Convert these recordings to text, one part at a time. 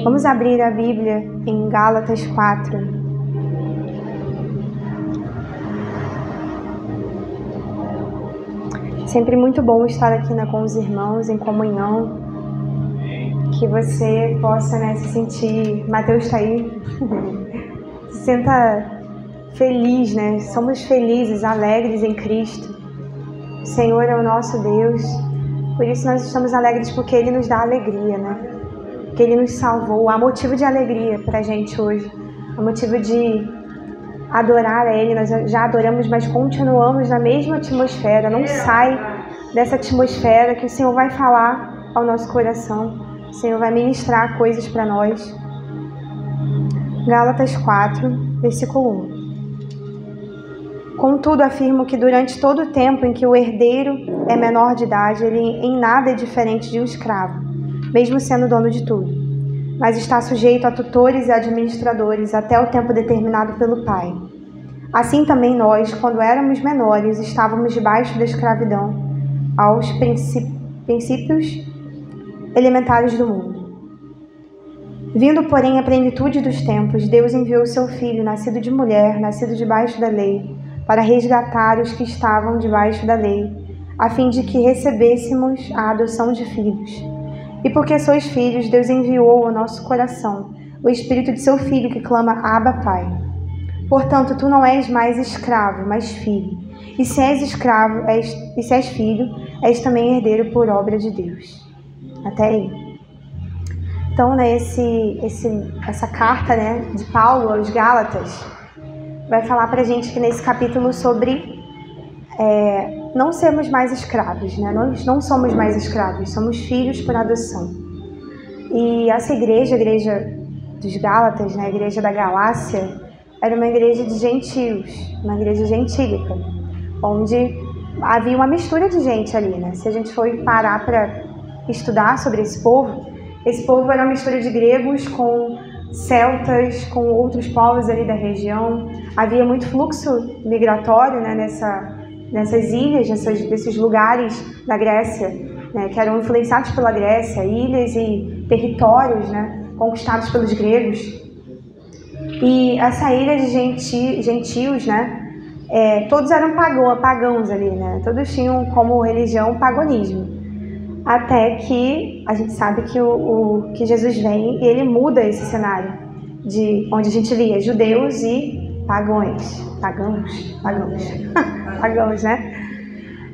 Vamos abrir a Bíblia em Gálatas 4. Sempre muito bom estar aqui com os irmãos, em comunhão. Que você possa, se sentir... Mateus está aí. Se sinta feliz, Somos felizes, alegres em Cristo. O Senhor é o nosso Deus. Por isso nós estamos alegres, porque Ele nos dá alegria, Que Ele nos salvou. Há motivo de alegria para a gente hoje. Há motivo de adorar a Ele. Nós já adoramos, mas continuamos na mesma atmosfera. Não sai dessa atmosfera que o Senhor vai falar ao nosso coração. O Senhor vai ministrar coisas para nós. Gálatas 4, versículo 1. Contudo, afirmo que durante todo o tempo em que o herdeiro é menor de idade, ele em nada é diferente de um escravo, mesmo sendo dono de tudo, mas está sujeito a tutores e administradores até o tempo determinado pelo Pai. Assim também nós, quando éramos menores, estávamos debaixo da escravidão aos princípios elementares do mundo. Vindo, porém, à plenitude dos tempos, Deus enviou seu Filho, nascido de mulher, nascido debaixo da lei, para resgatar os que estavam debaixo da lei, a fim de que recebêssemos a adoção de filhos. E porque sois filhos, Deus enviou ao nosso coração o Espírito de seu Filho, que clama, Abba, Pai. Portanto, tu não és mais escravo, mas filho. E se és escravo, e se és filho, és também herdeiro por obra de Deus. Até aí. Então, essa carta de Paulo aos Gálatas vai falar pra gente que nesse capítulo sobre não sermos mais escravos, Nós não somos mais escravos, somos filhos por adoção. E essa igreja, a igreja dos Gálatas, a igreja da Galácia, era uma igreja de gentios, uma igreja gentílica, onde havia uma mistura de gente ali, Se a gente for parar para estudar sobre esse povo era uma mistura de gregos com celtas, com outros povos ali da região. Havia muito fluxo migratório, nessas ilhas, desses lugares da Grécia, que eram influenciados pela Grécia, ilhas e territórios, conquistados pelos gregos. E essa ilha de gentios, todos eram pagãos ali, Todos tinham como religião o paganismo. Até que a gente sabe que Jesus vem e ele muda esse cenário de onde a gente via judeus e pagãos,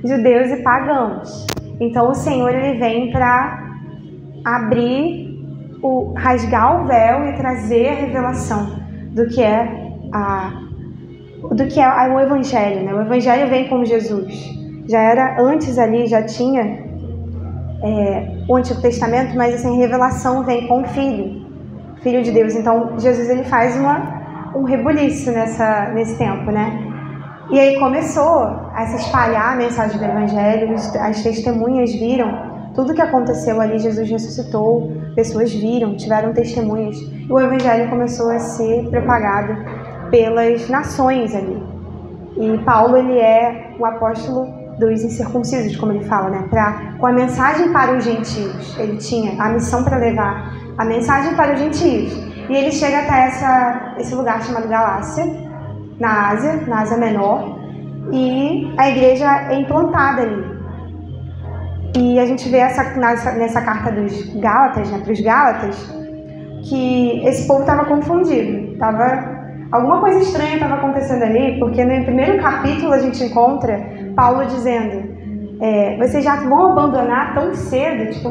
judeus e pagãos. Então o Senhor ele vem para rasgar o véu e trazer a revelação do que é o Evangelho, O Evangelho vem com Jesus. Já era antes ali, já tinha o Antigo Testamento, mas a revelação vem com o Filho de Deus. Então Jesus ele faz um rebuliço nesse tempo, E aí começou a se espalhar a mensagem do Evangelho, as testemunhas viram tudo o que aconteceu ali. Jesus ressuscitou, pessoas viram, tiveram testemunhas, e o Evangelho começou a ser propagado pelas nações ali. E Paulo ele é o apóstolo dos incircuncisos, como ele fala, com a mensagem para os gentios. Ele tinha a missão para levar a mensagem para os gentios. E ele chega até esse lugar chamado Galácia, na Ásia Menor, e a igreja é implantada ali. E a gente vê nessa carta dos Gálatas, para os Gálatas, que esse povo estava confundido. Alguma coisa estranha estava acontecendo ali, porque no primeiro capítulo a gente encontra Paulo dizendo, vocês já vão abandonar tão cedo?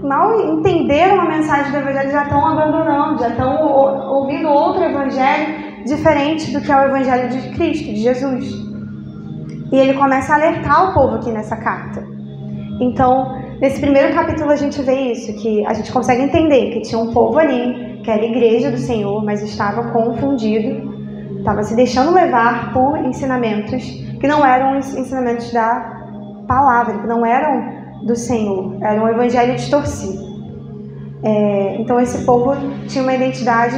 Mal entenderam a mensagem do Evangelho, já estão abandonando, já estão ouvindo outro Evangelho diferente do que é o Evangelho de Cristo, de Jesus. E ele começa a alertar o povo aqui nessa carta. Então, nesse primeiro capítulo a gente vê isso, que a gente consegue entender que tinha um povo ali, que era a igreja do Senhor, mas estava confundido, estava se deixando levar por ensinamentos que não eram ensinamentos da palavra, que não eram do Senhor, era um evangelho distorcido. Então esse povo tinha uma identidade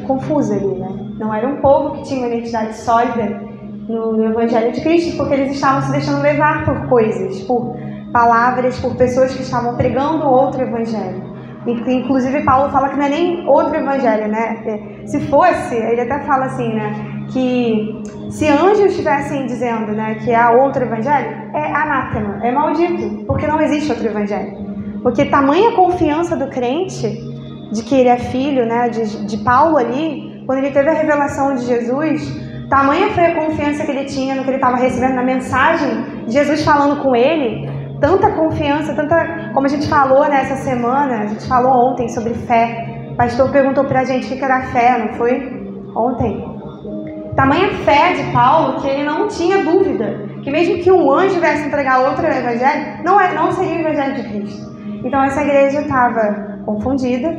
confusa ali, Não era um povo que tinha uma identidade sólida no evangelho de Cristo, porque eles estavam se deixando levar por coisas, por palavras, por pessoas que estavam pregando outro evangelho. Inclusive, Paulo fala que não é nem outro evangelho, né? Se fosse, ele até fala assim, né? Que se anjos estivessem dizendo, né, que há outro evangelho, é anátema, é maldito, porque não existe outro evangelho. Porque tamanha confiança do crente de que ele é filho, né, de Paulo ali, quando ele teve a revelação de Jesus, tamanha foi a confiança que ele tinha no que ele estava recebendo na mensagem de Jesus falando com ele, tanta confiança, tanta, como a gente falou nessa semana, a gente falou ontem sobre fé. O pastor perguntou pra gente o que era fé, não foi? Ontem. Tamanha fé de Paulo que ele não tinha dúvida que mesmo que um anjo viesse entregar outro evangelho, não seria o evangelho de Cristo. Então essa igreja estava confundida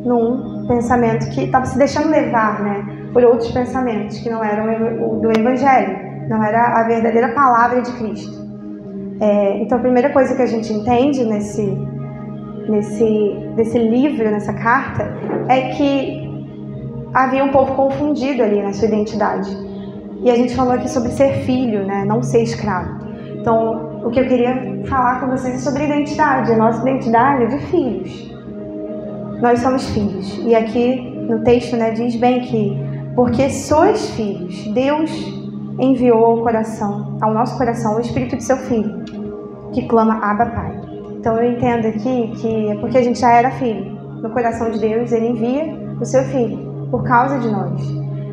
num pensamento que estava se deixando levar, né, por outros pensamentos que não eram o do evangelho, não era a verdadeira palavra de Cristo. Então a primeira coisa que a gente entende nesse livro, nessa carta, é que havia um povo confundido ali na sua identidade. E a gente falou aqui sobre ser filho, né? Não ser escravo. Então, o que eu queria falar com vocês é sobre identidade. A nossa identidade é de filhos. Nós somos filhos. E aqui no texto, né, diz bem que porque sois filhos, Deus enviou ao nosso coração o Espírito de seu Filho, que clama Abba Pai. Então eu entendo aqui que é porque a gente já era filho. No coração de Deus, Ele envia o seu Filho por causa de nós,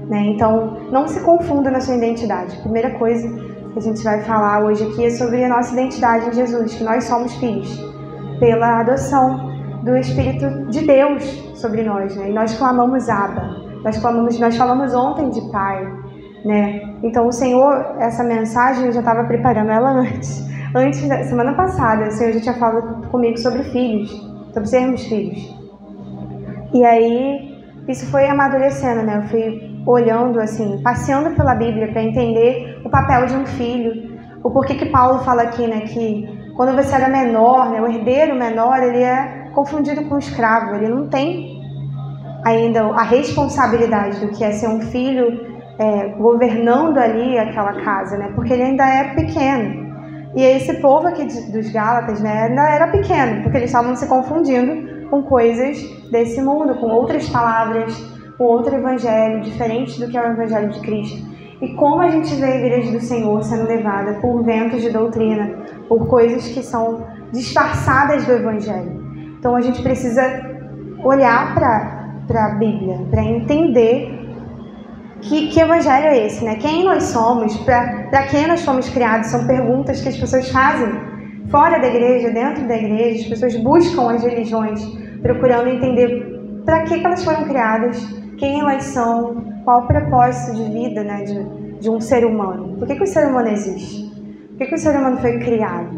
né? Então, não se confunda na sua identidade. A primeira coisa que a gente vai falar hoje aqui é sobre a nossa identidade em Jesus, que nós somos filhos, pela adoção do Espírito de Deus sobre nós, né? E nós clamamos Abba, nós falamos ontem de Pai, né? Então, o Senhor, essa mensagem, eu já estava preparando ela antes da semana passada, o Senhor já tinha falado comigo sobre filhos, sobre sermos filhos. E aí, isso foi amadurecendo, né? Eu fui olhando, assim, passeando pela Bíblia para entender o papel de um filho. O porquê que Paulo fala aqui, né? Que quando você era menor, né? O herdeiro menor, ele é confundido com o escravo. Ele não tem ainda a responsabilidade do que é ser um filho governando ali aquela casa, né? Porque ele ainda é pequeno. E esse povo aqui dos Gálatas, né? Ainda era pequeno, porque eles estavam se confundindo com coisas desse mundo, com outras palavras, com outro evangelho, diferente do que é o evangelho de Cristo. E como a gente vê a igreja do Senhor sendo levada por ventos de doutrina, por coisas que são disfarçadas do evangelho. Então a gente precisa olhar para a Bíblia, para entender que evangelho é esse, né? Quem nós somos, para quem nós fomos criados, são perguntas que as pessoas fazem fora da igreja, dentro da igreja. As pessoas buscam as religiões, procurando entender para que elas foram criadas, quem elas são, qual o propósito de vida, né, de um ser humano. Por que o ser humano existe? Por que o ser humano foi criado?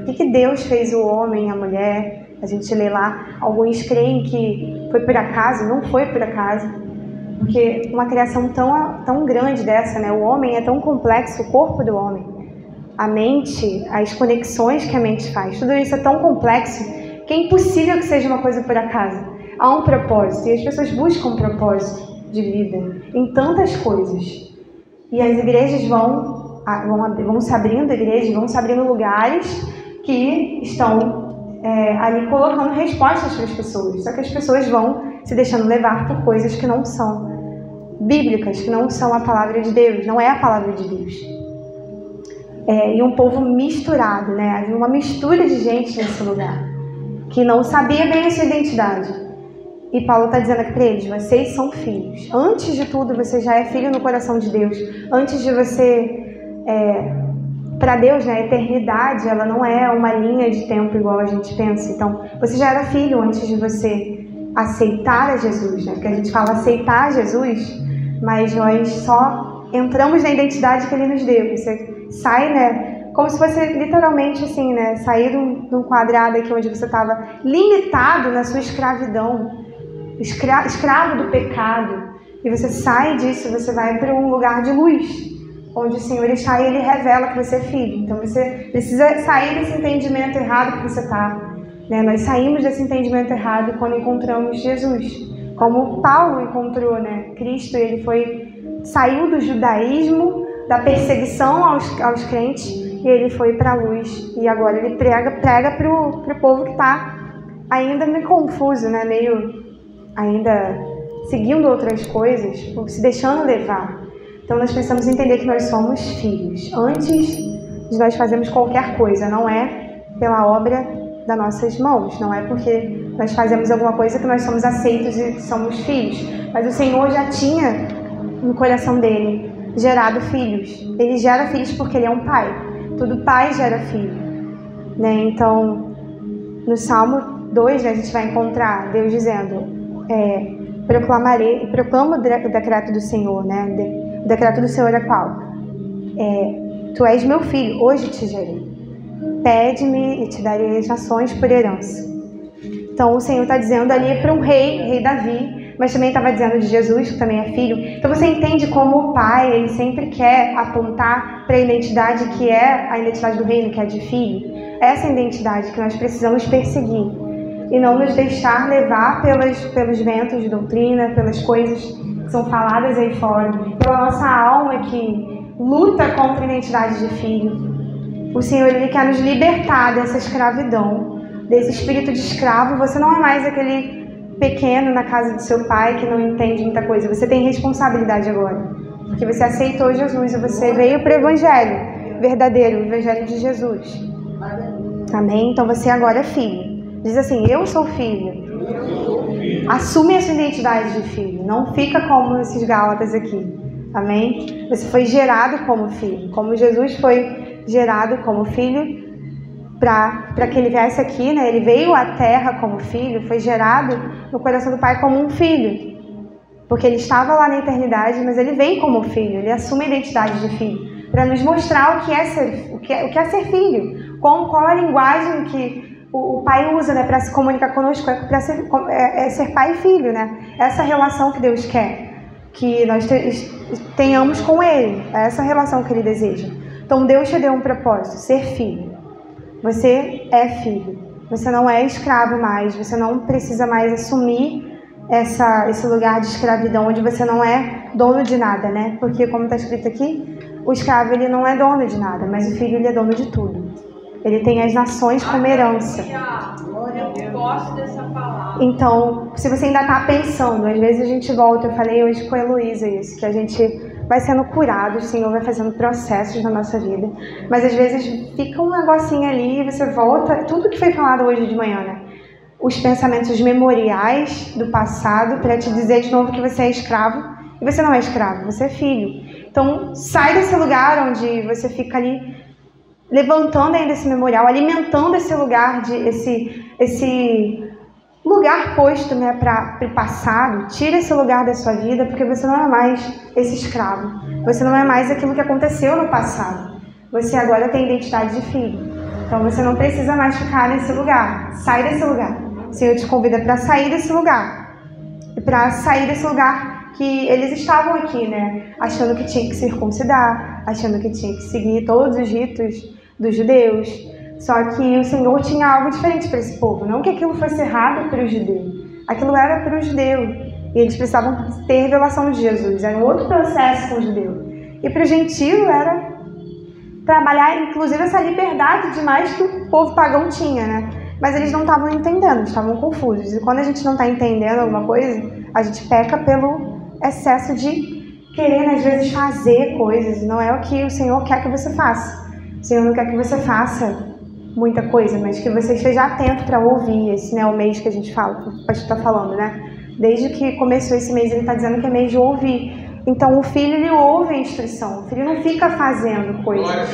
Por que Deus fez o homem e a mulher? A gente lê lá, alguns creem que foi por acaso, não foi por acaso. Porque uma criação tão grande dessa, né, o homem é tão complexo, o corpo do homem, a mente, as conexões que a mente faz, tudo isso é tão complexo que é impossível que seja uma coisa por acaso. Há um propósito, e as pessoas buscam um propósito de vida em tantas coisas. E as igrejas vão se abrindo, vão se abrindo lugares que estão ali colocando respostas para as pessoas. Só que as pessoas vão se deixando levar por coisas que não são bíblicas, que não são a palavra de Deus, não é a palavra de Deus. E um povo misturado, né? Havia uma mistura de gente nesse lugar, que não sabia bem a sua identidade. E Paulo está dizendo aqui para eles, vocês são filhos. Antes de tudo, você já é filho no coração de Deus. Antes de você... para Deus, né, a eternidade, ela não é uma linha de tempo igual a gente pensa. Então, você já era filho antes de você aceitar a Jesus, né? Porque a gente fala aceitar Jesus, mas nós só entramos na identidade que Ele nos deu. Você sai, né, como se fosse literalmente assim, né, sair de um quadrado aqui onde você estava limitado na sua escravidão, escravo do pecado, e você sai disso, você vai para um lugar de luz, onde o Senhor está e Ele revela que você é filho. Então você precisa sair desse entendimento errado que você está, né? Nós saímos desse entendimento errado quando encontramos Jesus, como Paulo encontrou, né, Cristo. Ele saiu do judaísmo, da perseguição aos crentes, e ele foi para a luz. E agora ele prega para o povo que está ainda meio confuso, né? Meio ainda seguindo outras coisas, se deixando levar. Então nós precisamos entender que nós somos filhos. Antes de nós fazermos qualquer coisa, não é pela obra das nossas mãos, não é porque nós fazemos alguma coisa que nós somos aceitos e somos filhos. Mas o Senhor já tinha no coração dele gerado filhos. Ele gera filhos porque ele é um pai. Todo pai gera filho, né? Então, no Salmo 2, a gente vai encontrar Deus dizendo, proclamo o decreto do Senhor, né? O decreto do Senhor é qual? Tu és meu filho, hoje te gerei. Pede-me e te darei as nações por herança. Então o Senhor está dizendo ali para um rei Davi, mas também estava dizendo de Jesus, que também é filho. Então você entende como o pai, ele sempre quer apontar para a identidade que é a identidade do reino, que é de filho. Essa identidade que nós precisamos perseguir e não nos deixar levar pelos ventos de doutrina, pelas coisas que são faladas aí fora, pela nossa alma que luta contra a identidade de filho. O Senhor, ele quer nos libertar dessa escravidão, desse espírito de escravo. Você não é mais aquele pequeno na casa do seu pai que não entende muita coisa. Você tem responsabilidade agora, porque você aceitou Jesus e você veio para o evangelho verdadeiro, o evangelho de Jesus. Amém? Então você agora é filho. Diz assim, eu sou filho. Assume essa identidade de filho. Não fica como esses Gálatas aqui. Amém? Você foi gerado como filho. Como Jesus foi gerado como filho, para que ele viesse aqui, né? Ele veio à terra como filho, foi gerado no coração do Pai como um filho. Porque ele estava lá na eternidade, mas ele vem como filho. Ele assume a identidade de filho. Para nos mostrar o que é ser filho. Qual a linguagem que o pai usa, né, para se comunicar conosco, é ser pai e filho, né? Essa relação que Deus quer que nós tenhamos com Ele, é essa relação que Ele deseja. Então Deus te deu um propósito, ser filho. Você é filho, você não é escravo mais, você não precisa mais assumir esse lugar de escravidão, onde você não é dono de nada, né? Porque como está escrito aqui, o escravo ele não é dono de nada, mas o filho ele é dono de tudo. Ele tem as nações como herança. Eu gosto dessa palavra. Então, se você ainda está pensando, às vezes a gente volta, eu falei hoje com a Heloísa isso, que a gente vai sendo curado, o Senhor vai fazendo processos na nossa vida, mas às vezes fica um negocinho ali e você volta, tudo que foi falado hoje de manhã, né? Os pensamentos memoriais do passado para te dizer de novo que você é escravo, e você não é escravo, você é filho. Então, sai desse lugar onde você fica ali levantando ainda esse memorial, alimentando esse lugar, esse lugar posto, né, para o passado. Tira esse lugar da sua vida, porque você não é mais esse escravo. Você não é mais aquilo que aconteceu no passado. Você agora tem identidade de filho. Então você não precisa mais ficar nesse lugar. Sai desse lugar. O Senhor te convida para sair desse lugar. E para sair desse lugar que eles estavam aqui, né, achando que tinha que circuncidar, achando que tinha que seguir todos os ritos dos judeus. Só que o Senhor tinha algo diferente para esse povo. Não que aquilo fosse errado para o judeu. Aquilo era para o judeu. E eles precisavam ter revelação de Jesus. Era um outro processo com o judeu. E para o gentio era trabalhar, inclusive, essa liberdade demais que o povo pagão tinha, né? Mas eles não estavam entendendo, eles estavam confusos. E quando a gente não está entendendo alguma coisa, a gente peca pelo excesso de querer, às vezes, fazer coisas. Não é o que o Senhor quer que você faça. O Senhor não quer que você faça muita coisa, mas que você esteja atento para ouvir. Esse, né, o mês que a gente fala, que o pastor está falando, né? Desde que começou esse mês, ele está dizendo que é mês de ouvir. Então, o filho, ele ouve a instrução. O filho não fica fazendo coisas.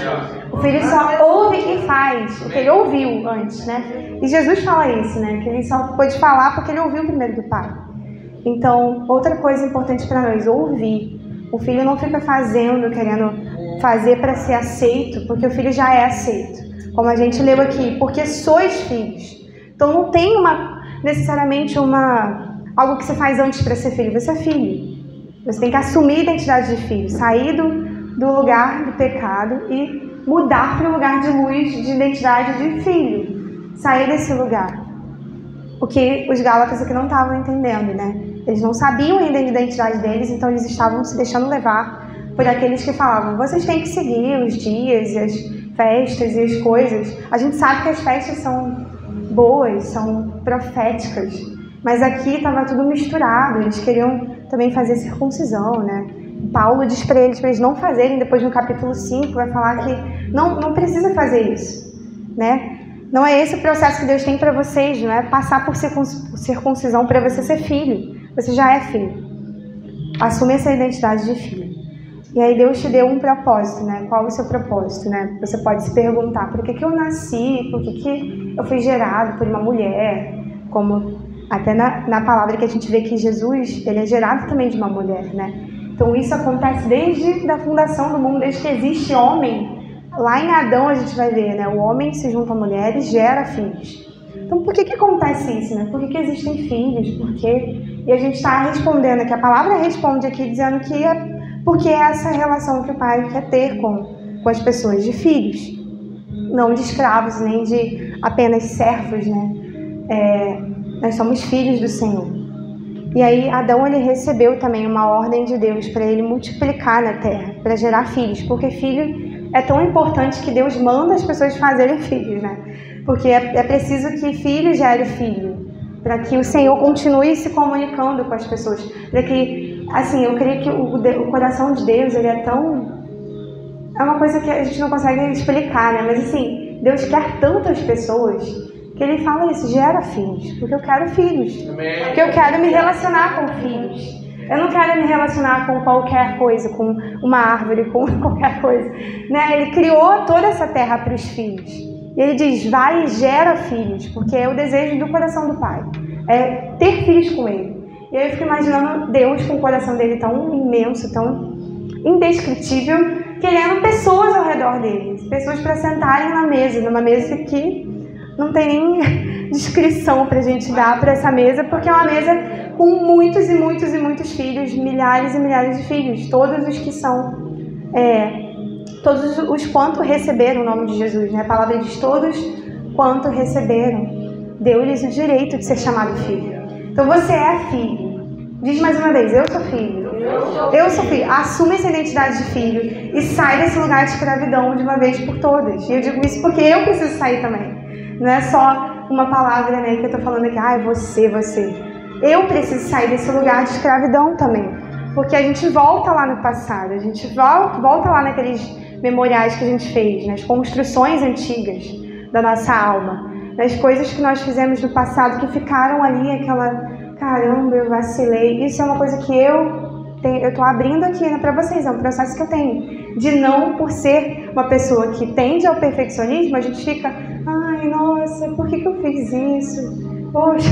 O filho só ouve e faz o que ele ouviu antes, né? E Jesus fala isso, né? Que ele só pôde falar porque ele ouviu primeiro do Pai. Então, outra coisa importante para nós, ouvir. O filho não fica fazendo, querendo fazer para ser aceito, porque o filho já é aceito. Como a gente leu aqui, porque sois filhos. Então, não tem necessariamente algo que você faz antes para ser filho. Você é filho. Você tem que assumir a identidade de filho, sair do lugar do pecado e mudar para o lugar de luz, de identidade de filho. Sair desse lugar. O que os Gálatas aqui não estavam entendendo, né? Eles não sabiam ainda a identidade deles, então eles estavam se deixando levar por aqueles que falavam, vocês têm que seguir os dias e as festas e as coisas. A gente sabe que as festas são boas, são proféticas. Mas aqui estava tudo misturado, eles queriam também fazer circuncisão, né? Paulo diz para eles não fazerem, depois no capítulo 5 vai falar que não precisa fazer isso, né? Não é esse o processo que Deus tem para vocês, não é passar por circuncisão para você ser filho. Você já é filho. Assume essa identidade de filho. E aí Deus te deu um propósito, né? Qual é o seu propósito, né? Você pode se perguntar, por que eu nasci? Por que eu fui gerado por uma mulher? Como até na palavra que a gente vê que Jesus, ele é gerado também de uma mulher, né? Então isso acontece desde a fundação do mundo, desde que existe homem. Lá em Adão a gente vai ver, né? O homem se junta a mulher e gera filhos. Então por que acontece isso, né? Por que existem filhos? Por quê? E a gente está respondendo aqui, a palavra responde aqui dizendo que porque é essa relação que o pai quer ter com as pessoas, de filhos. Não de escravos, nem de apenas servos, né? Nós somos filhos do Senhor. E aí Adão, ele recebeu também uma ordem de Deus para ele multiplicar na terra, para gerar filhos, porque filho é tão importante que Deus manda as pessoas fazerem filhos, né? Porque é preciso que filho gere filho, para que o Senhor continue se comunicando com as pessoas, para que, assim, eu creio que o coração de Deus, ele é tão... É uma coisa que a gente não consegue explicar, né? Mas assim, Deus quer tantas pessoas que ele fala isso, gera filhos, porque eu quero filhos, porque eu quero me relacionar com filhos. Eu não quero me relacionar com qualquer coisa, com uma árvore, com qualquer coisa, né? Ele criou toda essa terra para os filhos. E ele diz, vai e gera filhos, porque é o desejo do coração do Pai, é ter filhos com ele. E aí eu fico imaginando Deus com o coração dele tão imenso, tão indescritível, querendo pessoas ao redor dele, pessoas para sentarem na mesa, numa mesa que não tem nem descrição para a gente dar para essa mesa, porque é uma mesa com muitos e muitos e muitos filhos, milhares e milhares de filhos, todos os que são, todos os quanto receberam o nome de Jesus, né? A palavra diz todos quanto receberam, deu-lhes o direito de ser chamado filho. Então você é filho. Diz mais uma vez, eu sou filho. Eu sou filho. Assume essa identidade de filho e sai desse lugar de escravidão de uma vez por todas. E eu digo isso porque eu preciso sair também. Não é só uma palavra, né, que eu tô falando aqui, você. Eu preciso sair desse lugar de escravidão também. Porque a gente volta lá no passado, a gente volta lá naqueles memoriais que a gente fez, nas construções antigas da nossa alma, nas coisas que nós fizemos no passado que ficaram ali, aquela, caramba, eu vacilei. Isso é uma coisa que eu tô abrindo aqui, né, para vocês, é um processo que eu tenho, de não, por ser uma pessoa que tende ao perfeccionismo, a gente fica, ai, nossa, por que eu fiz isso? Poxa,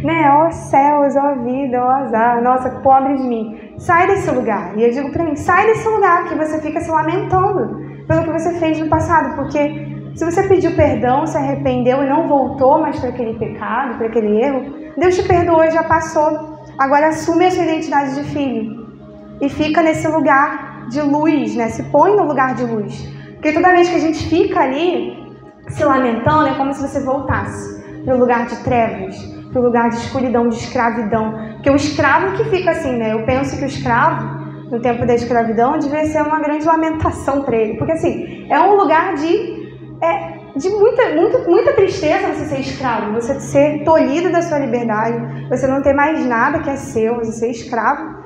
né, ó céus, ó vida, ó azar, nossa, pobre de mim. Sai desse lugar. E eu digo pra mim, sai desse lugar que você fica se lamentando pelo que você fez no passado, porque se você pediu perdão, se arrependeu e não voltou mais para aquele pecado, para aquele erro, Deus te perdoou e já passou. Agora assume a sua identidade de filho e fica nesse lugar de luz, né? Se põe no lugar de luz. Porque toda vez que a gente fica ali se lamentando, é como se você voltasse para o lugar de trevas, para o lugar de escuridão, de escravidão. Porque o escravo que fica assim, né? Eu penso que o escravo, no tempo da escravidão, devia ser uma grande lamentação para ele. Porque assim, é um lugar de muita tristeza você ser escravo, você ser tolhido da sua liberdade, você não ter mais nada que é seu, você ser escravo.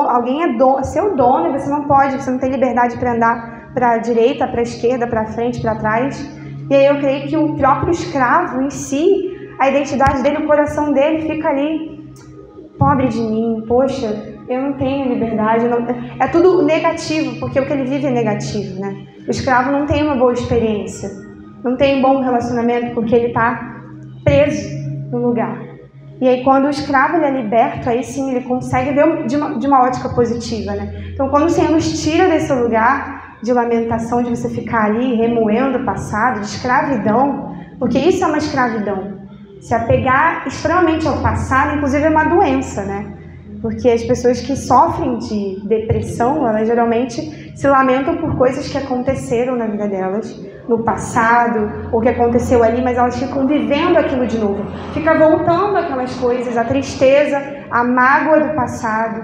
Alguém é seu dono e você não pode, você não tem liberdade para andar para a direita, para a esquerda, para frente, para trás. E aí eu creio que o próprio escravo em si, a identidade dele, o coração dele fica ali, pobre de mim, poxa, eu não tenho liberdade. É tudo negativo, porque o que ele vive é negativo, né? O escravo não tem uma boa experiência, não tem um bom relacionamento, porque ele está preso no lugar. E aí quando o escravo ele é liberto, aí sim ele consegue ver de uma ótica positiva, né? Então quando o Senhor nos tira desse lugar de lamentação, de você ficar ali remoendo o passado, de escravidão, porque isso é uma escravidão. Se apegar extremamente ao passado, inclusive é uma doença, né? Porque as pessoas que sofrem de depressão, elas geralmente se lamentam por coisas que aconteceram na vida delas, no passado, ou que aconteceu ali, mas elas ficam vivendo aquilo de novo. Fica voltando aquelas coisas, a tristeza, a mágoa do passado,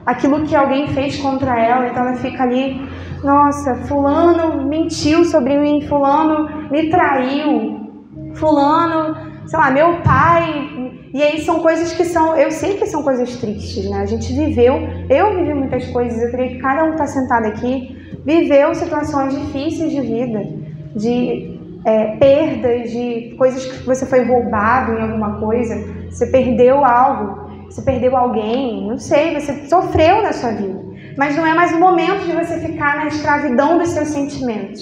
aquilo que alguém fez contra ela, então ela fica ali, nossa, fulano mentiu sobre mim, fulano me traiu, fulano sei lá, meu pai... E aí são coisas que são... Eu sei que são coisas tristes, né? A gente viveu... Eu vivi muitas coisas, eu creio que cada um que está sentado aqui viveu situações difíceis de vida, de perdas, de coisas que você foi roubado em alguma coisa, você perdeu algo, você perdeu alguém, não sei, você sofreu na sua vida. Mas não é mais o momento de você ficar na escravidão dos seus sentimentos,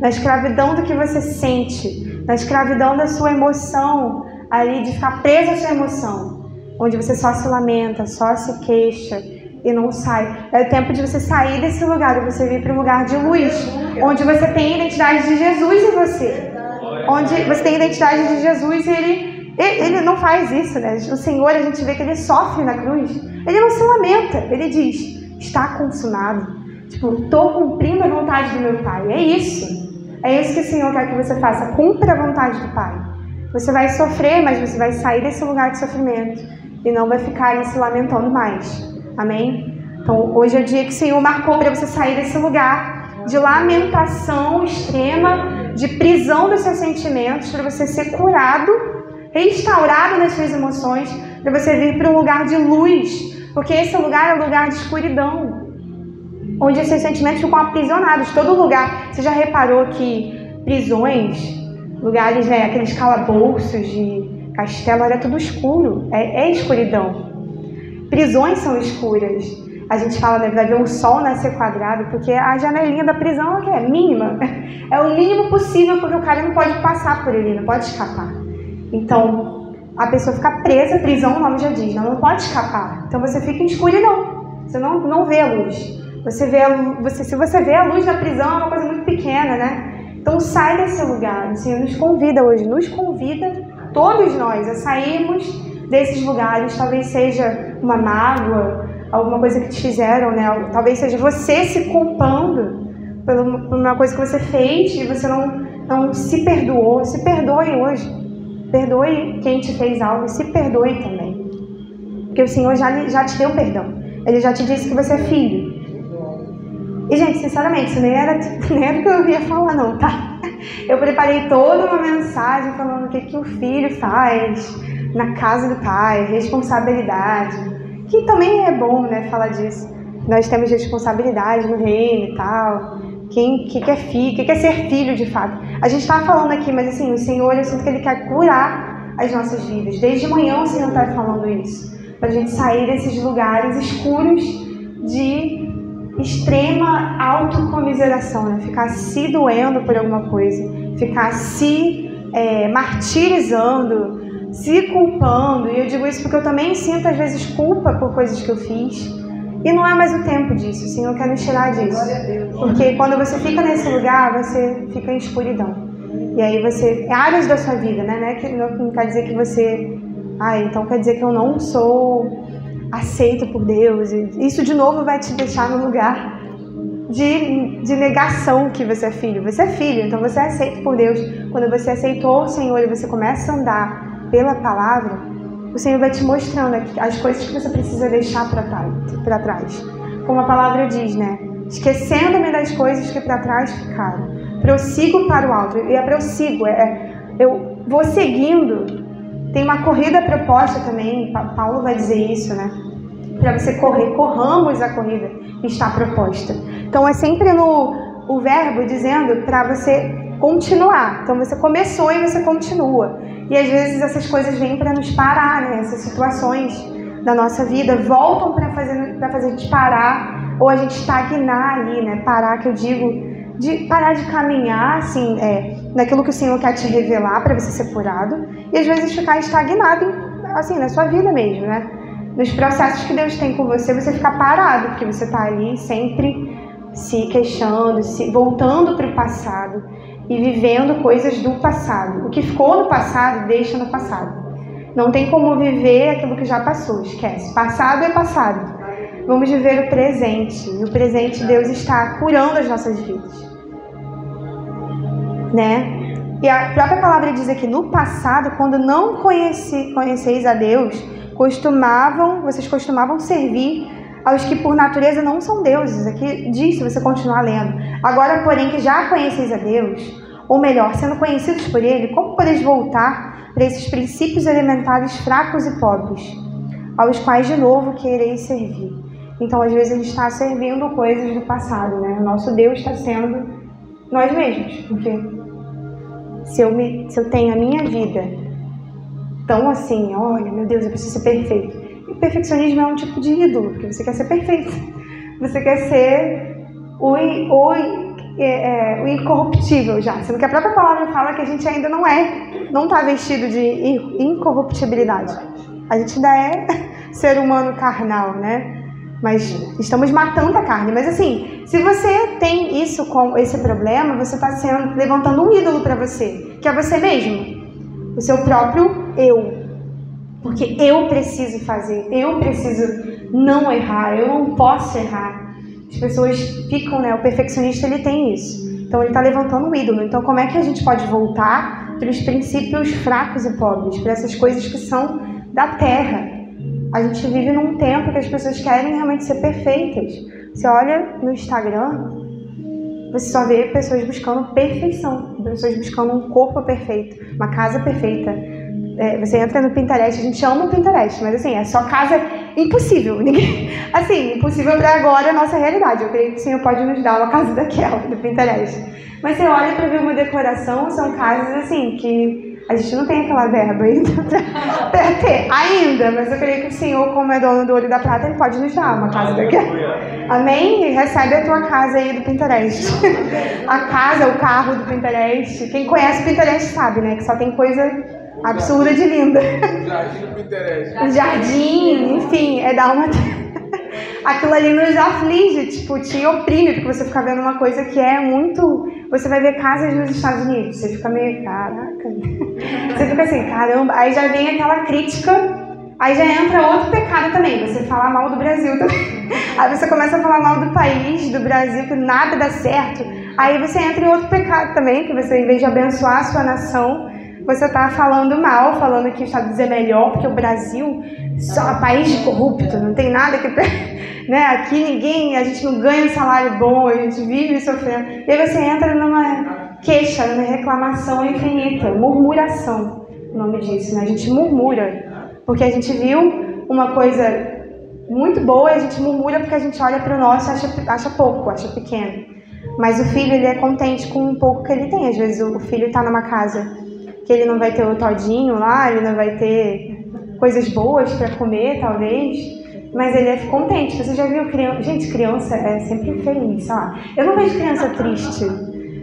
na escravidão do que você sente, na escravidão da sua emoção, ali de ficar preso à sua emoção, onde você só se lamenta, só se queixa e não sai. É o tempo de você sair desse lugar e você vir para um lugar de luz, onde você tem a identidade de Jesus em você, onde você tem a identidade de Jesus e ele não faz isso, né? O Senhor, a gente vê que ele sofre na cruz, ele não se lamenta, ele diz, está consumado. Tipo, estou cumprindo a vontade do meu Pai. É isso que o Senhor quer que você faça. Cumpra a vontade do Pai. Você vai sofrer, mas você vai sair desse lugar de sofrimento e não vai ficar ali se lamentando mais. Amém? Então, hoje é o dia que o Senhor marcou para você sair desse lugar de lamentação extrema, de prisão dos seus sentimentos, para você ser curado, restaurado nas suas emoções, para você vir para um lugar de luz, porque esse lugar é um lugar de escuridão, onde os seus sentimentos ficam aprisionados. Todo lugar, você já reparou que prisões, lugares, né, aqueles calabouços de castelo, era tudo escuro, é escuridão. Prisões são escuras. A gente fala, né, vai ver o sol nascer quadrado, porque a janelinha da prisão é mínima. É o mínimo possível, porque o cara não pode passar por ele, não pode escapar. Então, a pessoa fica presa, prisão, o nome já diz, não pode escapar. Então você fica em escuridão, você não vê a luz. Se você vê a luz da prisão, é uma coisa muito pequena, né? Então sai desse lugar. O Senhor nos convida hoje, nos convida, todos nós, a sairmos desses lugares. Talvez seja uma mágoa, alguma coisa que te fizeram, né? Talvez seja você se culpando por uma coisa que você fez e você não se perdoou. Se perdoe hoje. Perdoe quem te fez algo e se perdoe também. Porque o Senhor já te deu perdão. Ele já te disse que você é filho. E, gente, sinceramente, isso nem era o que eu ia falar, não, tá? Eu preparei toda uma mensagem falando o que o filho faz na casa do pai, responsabilidade, que também é bom, né, falar disso. Nós temos responsabilidade no reino e tal, que é filho, que é ser filho de fato. A gente tá falando aqui, mas assim, o Senhor, eu sinto que Ele quer curar as nossas vidas. Desde manhã o Senhor tá falando isso, pra gente sair desses lugares escuros de extrema autocomiseração, né? Ficar se doendo por alguma coisa, ficar se martirizando, se culpando. E eu digo isso porque eu também sinto às vezes culpa por coisas que eu fiz, e não é mais o tempo disso. O Senhor quer nos tirar disso, porque quando você fica nesse lugar, você fica em escuridão, e aí você, áreas da sua vida, né? Não quer dizer que você, então quer dizer que eu não sou aceito por Deus. Isso de novo vai te deixar no lugar de negação que você é filho. Você é filho, então você é aceito por Deus. Quando você aceitou o Senhor e você começa a andar pela palavra, o Senhor vai te mostrando as coisas que você precisa deixar para trás. Como a palavra diz, né? Esquecendo-me das coisas que para trás ficaram, prossigo para o alto. E prossigo, eu vou seguindo. Tem uma corrida proposta também, Paulo vai dizer isso, né? Para você corramos a corrida que está proposta. Então é sempre o verbo dizendo para você continuar. Então você começou e você continua. E às vezes essas coisas vêm para nos parar, né? Essas situações da nossa vida voltam para fazer a gente parar, ou a gente estagnar ali, né? Parar, que eu digo, de parar de caminhar, assim, naquilo que o Senhor quer te revelar para você ser curado, e às vezes ficar estagnado, assim, na sua vida mesmo, né? Nos processos que Deus tem com você, você fica parado, porque você está ali sempre se queixando, voltando para o passado e vivendo coisas do passado. O que ficou no passado, deixa no passado. Não tem como viver aquilo que já passou, esquece. Passado é passado. Vamos viver o presente. E o presente, Deus está curando as nossas vidas, né? E a própria palavra diz aqui, no passado, quando não conheceis a Deus, vocês costumavam servir aos que por natureza não são deuses. Aqui diz, se você continuar lendo. Agora, porém, que já conheceis a Deus, ou melhor, sendo conhecidos por Ele, como podeis voltar para esses princípios elementares fracos e pobres, aos quais de novo quereis servir. Então, às vezes, a gente está servindo coisas do passado, né? O nosso Deus está sendo nós mesmos, porque se eu tenho a minha vida tão assim, olha, meu Deus, eu preciso ser perfeito. E o perfeccionismo é um tipo de ídolo, porque você quer ser perfeito. Você quer ser o incorruptível já. Sendo que a própria palavra fala que a gente ainda não está vestido de incorruptibilidade. A gente ainda é ser humano carnal, né? Mas estamos matando a carne. Mas assim, se você tem isso com esse problema, você está levantando um ídolo para você, que é você mesmo. O seu próprio eu. Porque eu preciso fazer, eu preciso não errar, eu não posso errar. As pessoas ficam, né? O perfeccionista, ele tem isso. Então ele está levantando um ídolo. Então como é que a gente pode voltar para os princípios fracos e pobres, para essas coisas que são da terra? A gente vive num tempo que as pessoas querem realmente ser perfeitas. Você olha no Instagram, você só vê pessoas buscando perfeição, pessoas buscando um corpo perfeito, uma casa perfeita. Você entra no Pinterest, a gente ama o Pinterest, mas assim, é só casa impossível. Assim, impossível para agora a nossa realidade. Eu creio que o Senhor pode nos dar uma casa daquela, do Pinterest. Mas você olha para ver uma decoração, são casas assim, que a gente não tem aquela verba ainda para ter, ainda. Mas eu creio que o Senhor, como é dono do Ouro e da Prata, Ele pode nos dar uma casa daquela. Amém? E recebe a tua casa aí do Pinterest. A casa, o carro do Pinterest. Quem conhece o Pinterest sabe, né? Que só tem coisa absurda de linda. O jardim do Pinterest. O jardim, enfim, dar uma... Aquilo ali nos aflige, tipo, te oprime, porque você fica vendo uma coisa que é muito... Você vai ver casas nos Estados Unidos, você fica meio, caraca... Você fica assim, caramba... Aí já vem aquela crítica, aí já entra outro pecado também, você falar mal do Brasil também. Aí você começa a falar mal do país, do Brasil, que nada dá certo. Aí você entra em outro pecado também, que você, em vez de abençoar a sua nação, você está falando mal, falando que os Estados Unidos é melhor, porque o Brasil só é um país de corrupto, não tem nada que... Né? Aqui a gente não ganha um salário bom, a gente vive sofrendo. E aí você entra numa queixa, numa reclamação infinita, murmuração, o nome disso, né? A gente murmura, porque a gente viu uma coisa muito boa e a gente murmura porque a gente olha para o nosso e acha pouco, acha pequeno. Mas o filho, ele é contente com um pouco que ele tem. Às vezes o filho está numa casa que ele não vai ter o todinho lá, ele não vai ter coisas boas para comer, talvez, mas ele é contente. Você já viu criança? Gente, criança é sempre feliz, sei lá. Eu não vejo criança triste.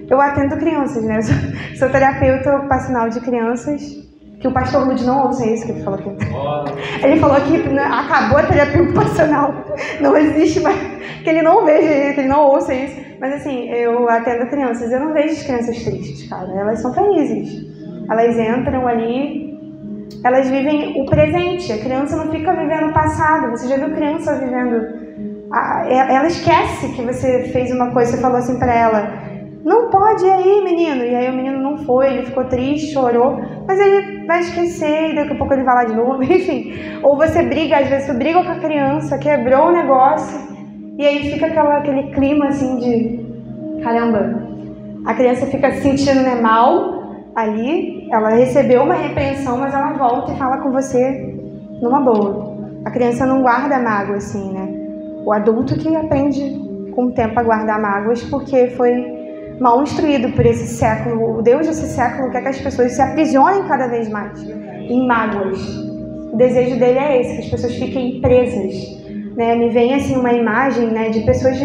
Eu atendo crianças, né? Eu sou terapeuta ocupacional de crianças, que o pastor Lud não ouça isso que ele falou aqui. Ele falou que acabou a terapia ocupacional, não existe mais, que ele não veja isso, que ele não ouça isso. Mas assim, eu atendo crianças, eu não vejo as crianças tristes, cara. Elas são felizes. Elas entram ali, elas vivem o presente. A criança não fica vivendo o passado. Você já viu criança vivendo... Ela esquece que você fez uma coisa, você falou assim pra ela, não pode ir aí, menino. E aí o menino não foi, ele ficou triste, chorou. Mas ele vai esquecer e daqui a pouco ele vai lá de novo, enfim. Ou você briga, às vezes você briga com a criança, quebrou o negócio, e aí fica aquele clima assim de... Caramba, a criança fica se sentindo, né, mal ali, ela recebeu uma repreensão, mas ela volta e fala com você numa boa. A criança não guarda mágoa assim, né? O adulto que aprende com o tempo a guardar mágoas porque foi mal instruído por esse século. O Deus desse século quer que as pessoas se aprisionem cada vez mais em mágoas. O desejo dele é esse, que as pessoas fiquem presas, né? Me vem assim uma imagem, né, de pessoas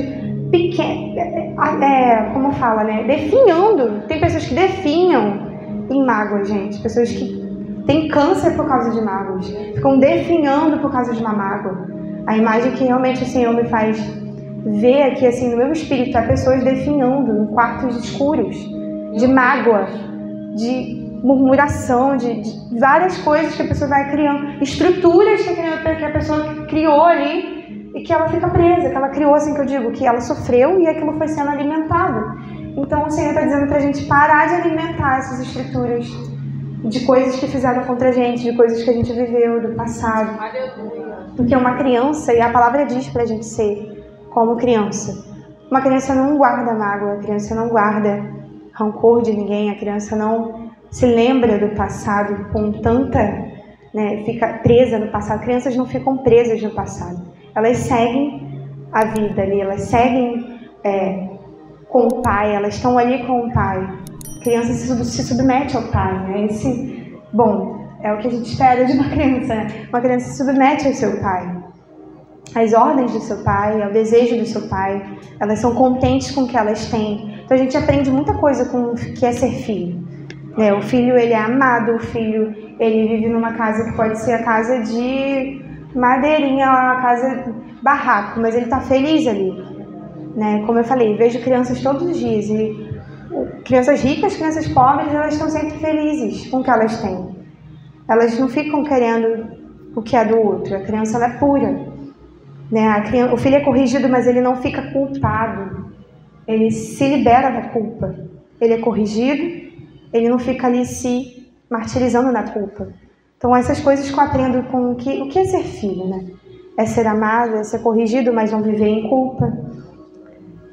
como fala, né? Definhando. Tem pessoas que definham em mágoas, gente. Pessoas que têm câncer por causa de mágoas. Ficam definhando por causa de uma mágoa. A imagem que realmente o Senhor me faz ver aqui, assim, no meu espírito, é pessoas definhando em quartos escuros, de mágoa, de murmuração, de várias coisas que a pessoa vai criando, estruturas que a pessoa criou ali e que ela fica presa, que ela criou, assim que eu digo, que ela sofreu e aquilo foi sendo alimentado. Então o Senhor está dizendo pra gente parar de alimentar essas estruturas de coisas que fizeram contra a gente, de coisas que a gente viveu do passado. Porque uma criança, e a palavra diz pra gente ser como criança, uma criança não guarda mágoa, a criança não guarda rancor de ninguém, a criança não se lembra do passado com tanta, né, fica presa no passado. Crianças não ficam presas no passado. Elas seguem a vida ali, elas seguem com o pai, elas estão ali com o pai. A criança se submete ao pai, né? É o que a gente espera de uma criança, né? Uma criança se submete ao seu pai, às ordens do seu pai, ao desejo do seu pai. Elas são contentes com o que elas têm. Então a gente aprende muita coisa com o que é ser filho, né? O filho, ele é amado, o filho, ele vive numa casa que pode ser a casa de madeirinha, a casa barraco, mas ele está feliz ali, né? Como eu falei, vejo crianças todos os dias, e crianças ricas, crianças pobres, elas estão sempre felizes com o que elas têm. Elas não ficam querendo o que é do outro. A criança, ela é pura, né? O filho é corrigido, mas ele não fica culpado. Ele se libera da culpa. Ele é corrigido, ele não fica ali se martirizando na culpa. Então, essas coisas que eu aprendo com o que é ser filho, né? É ser amado, é ser corrigido, mas não viver em culpa.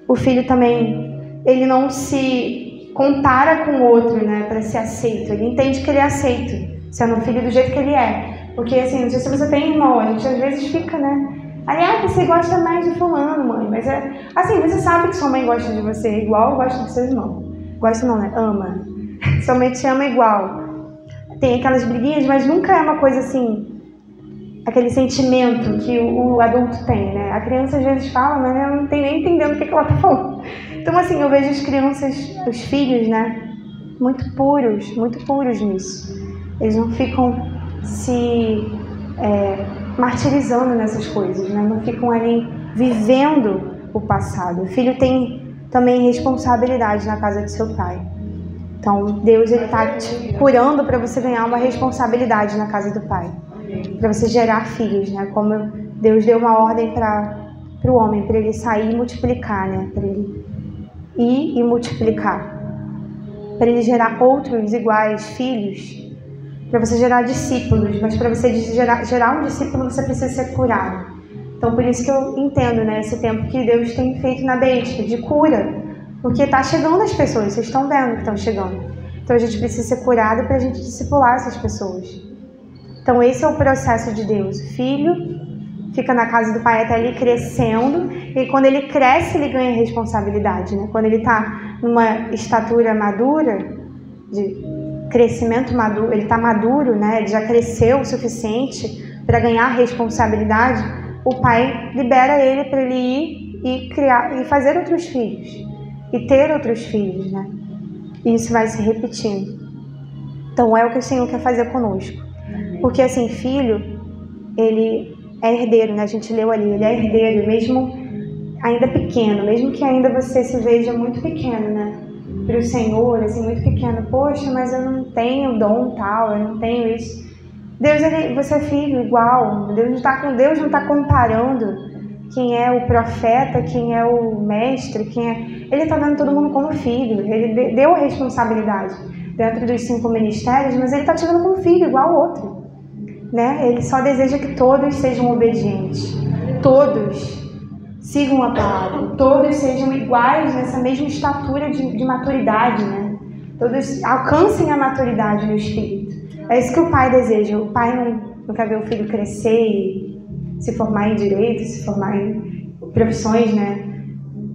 O filho também, ele não se compara com o outro, né, para ser aceito. Ele entende que ele é aceito, sendo um filho do jeito que ele é. Porque, assim, não sei se você tem irmão, a gente às vezes fica, né? Aliás, você gosta mais de fulano, mãe. Mas assim, você sabe que sua mãe gosta de você igual gosta do seu irmão. Gosta não, né? Ama. Sua mãe te ama igual. Tem aquelas briguinhas, mas nunca é uma coisa assim, aquele sentimento que o adulto tem, né? A criança às vezes fala, mas ela não tem nem entendendo o que ela tá falando. Então, assim, eu vejo as crianças, os filhos, né? Muito puros nisso. Eles não ficam se martirizando nessas coisas, né? Não ficam ali vivendo o passado. O filho tem também responsabilidade na casa de seu pai. Então, Deus, ele está te curando para você ganhar uma responsabilidade na casa do pai. Para você gerar filhos, né? Como Deus deu uma ordem para o homem, para ele sair e multiplicar, né? Para ele ir e multiplicar. Para ele gerar outros iguais filhos. Para você gerar discípulos, mas para você gerar um discípulo, você precisa ser curado. Então, por isso que eu entendo, né, esse tempo que Deus tem feito na Bêtica, de cura. Porque está chegando as pessoas, vocês estão vendo que estão chegando. Então, a gente precisa ser curado para a gente discipular essas pessoas. Então, esse é o processo de Deus. O filho fica na casa do pai até ele crescendo, e quando ele cresce, ele ganha responsabilidade, né? Quando ele está numa estatura madura, de crescimento maduro, ele está maduro, né? Ele já cresceu o suficiente para ganhar responsabilidade, o pai libera ele para ele ir e criar e fazer outros filhos e ter outros filhos, né? E isso vai se repetindo. Então é o que o Senhor quer fazer conosco, porque assim, filho, ele é herdeiro, né? A gente leu ali, ele é herdeiro, mesmo ainda pequeno, mesmo que ainda você se veja muito pequeno, né? Para o Senhor, assim, muito pequeno. Poxa, mas eu não tenho dom tal, eu não tenho isso. Deus, você é filho igual. Deus não está comparando quem é o profeta, quem é o mestre, Ele está vendo todo mundo como filho. Ele deu a responsabilidade dentro dos 5 ministérios, mas Ele está te vendo como filho, igual ao outro, né? Ele só deseja que todos sejam obedientes. Todos sigam a palavra, todos sejam iguais nessa mesma estatura de maturidade, né? Todos alcancem a maturidade no Espírito. É isso que o pai deseja. O pai não quer ver o filho crescer e se formar em direito, se formar em profissões, né?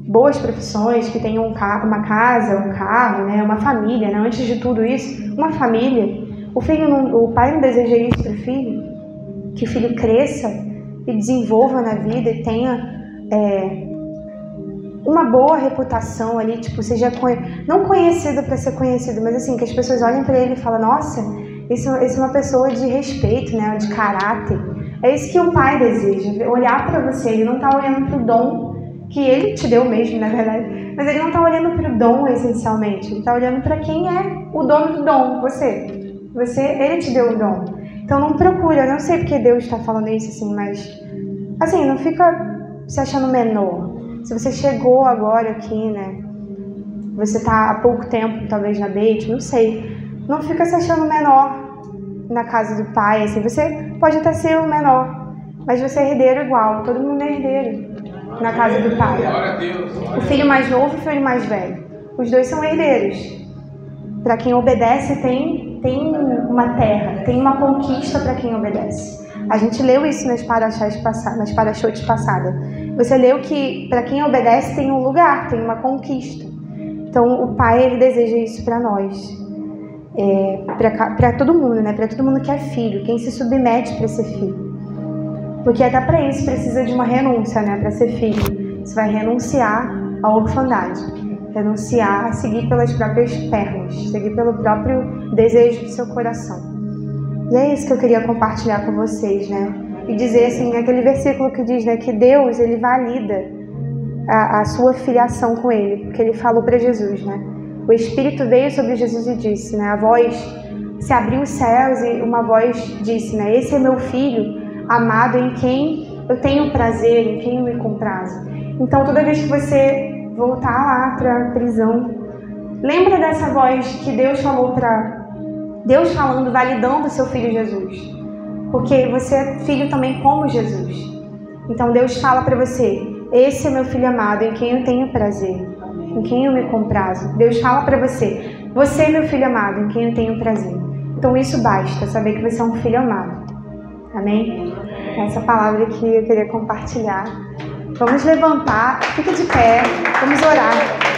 Boas profissões, que tenham uma casa, um carro, né? Uma família, né? Antes de tudo isso, uma família. O pai não deseja isso para o filho, que o filho cresça e desenvolva na vida e tenha uma boa reputação ali, tipo, seja não conhecido para ser conhecido, mas assim, que as pessoas olhem para ele e falem, nossa, esse é uma pessoa de respeito, né, de caráter. É isso que o pai deseja, olhar para você. Ele não está olhando para o dom que ele te deu mesmo, na verdade, mas ele não está olhando para o dom essencialmente, ele está olhando para quem é o dono do dom, você, ele te deu o dom. Então não procura, eu não sei porque Deus está falando isso assim, mas assim, não fica se achando menor. Se você chegou agora aqui, né, você está há pouco tempo talvez na Beit, não sei, não fica se achando menor na casa do pai, assim. Você pode até ser o menor, mas você é herdeiro igual, todo mundo é herdeiro na casa do pai. O filho mais novo e o filho mais velho, os dois são herdeiros. Para quem obedece tem tem uma terra, tem uma conquista para quem obedece. A gente leu isso nas paraxotes passadas. Você leu que para quem obedece tem um lugar, tem uma conquista. Então o Pai, ele deseja isso para nós, para todo mundo, né? Para todo mundo que é filho, quem se submete para ser filho. Porque até para isso precisa de uma renúncia, né? Para ser filho, você vai renunciar à orfandade, renunciar a seguir pelas próprias pernas, seguir pelo próprio desejo do seu coração. E é isso que eu queria compartilhar com vocês, né? E dizer assim, aquele versículo que diz, né, que Deus, ele valida a sua filiação com ele, porque ele falou para Jesus, né? O Espírito veio sobre Jesus e disse, né? A voz, se abriu os céus e uma voz disse, né? Esse é meu filho amado em quem eu tenho prazer, em quem eu me comprazo. Então, toda vez que você voltar lá para a prisão, lembra dessa voz que Deus falou Deus falando, validando o seu filho Jesus. Porque você é filho também como Jesus. Então Deus fala para você, esse é meu filho amado, em quem eu tenho prazer, em quem eu me comprazo. Deus fala para você, você é meu filho amado, em quem eu tenho prazer. Então isso basta, saber que você é um filho amado. Amém? Essa palavra que eu queria compartilhar. Vamos levantar, fica de pé, vamos orar.